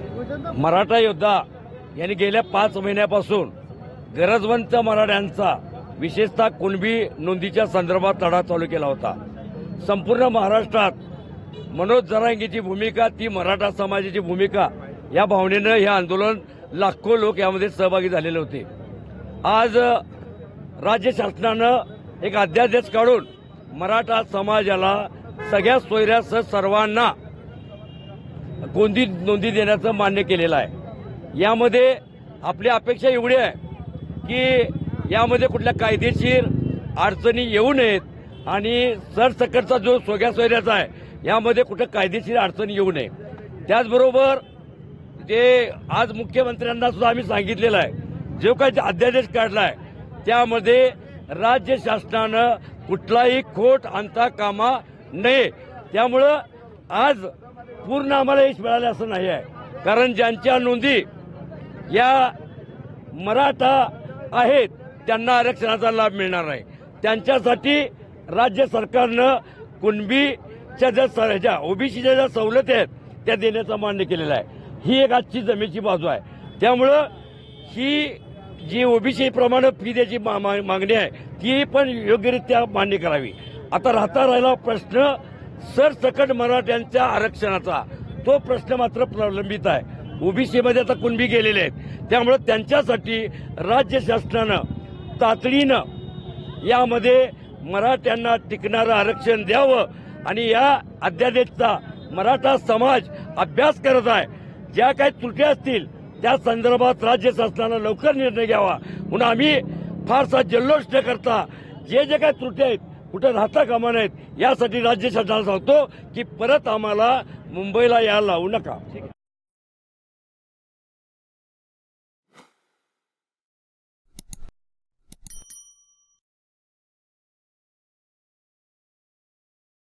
मराठा योद्धा यांनी गेल्या 5 महिन्यापासून गरजवंत मराठ्यांचा विशेषतः कुणबी नोंदीच्या संदर्भात लढा चालू केला होता। संपूर्ण महाराष्ट्रात मनोज जरांगेची भूमिका, ती मराठा समाजाची भूमिका, या भावनेनं हे आंदोलन लाखो लोक यामध्ये सहभागी झालेले होते। आज राज्य शासनानं एक अध्यादेश काढून मराठा समाजाला सगळ्या सोयऱ्यासह सर्वांना नोंदी देण्याचं मान्य केलेलं आहे। यामध्ये आपली अपेक्षा एवढी आहे की यामध्ये कुठल्या कायदेशीर अडचणी येऊ नयेत आणि सरसकटचा जो सगळ्या सोयऱ्याचा आहे यामध्ये कुठं कायदेशीर अडचणी येऊ नये। त्याचबरोबर जे आज मुख्यमंत्र्यांना सुद्धा आम्ही सांगितलेलं आहे, जो काही अध्यादेश काढलाय त्यामध्ये राज्य शासनानं कुठलाही खोट आणता कामा नये। त्यामुळं आज पूर्ण आम्हाला यश मिळालं असं नाही आहे, कारण ज्यांच्या नोंदी या मराठा आहेत त्यांना आरक्षणाचा लाभ मिळणार आहे। त्यांच्यासाठी राज्य सरकारनं कुणबीच्या ज्या ओबीसीच्या ज्या सवलती आहेत त्या देण्याचं मान्य केलेलं आहे। ही एक आजची जमेची बाजू आहे। त्यामुळं ही जी ओबीसी प्रमाणे फी द्यायची मागणी आहे ती पण योग्यरित्या मान्य करावी। आता राहिला प्रश्न सरसकट मराठ्यांच्या आरक्षणाचा, तो प्रश्न मात्र प्रलंबित आहे। ओबीसीमध्ये आता कुणबी गेलेले आहेत, त्यामुळे त्यांच्यासाठी राज्य शासनानं तातडीनं यामध्ये मराठ्यांना टिकणारं आरक्षण द्यावं आणि या अध्यादेशाचा मराठा समाज अभ्यास करत आहे। ज्या काही त्रुटी असतील त्या संदर्भात राज्य शासनानं लवकर निर्णय घ्यावा म्हणून आम्ही फारसा जल्लोष न करता जे काही त्रुटी आहेत कुठे राहता कामा नयेत यासाठी राज्य शासनाला सांगतो की परत आम्हाला मुंबईला यायला लावू नका।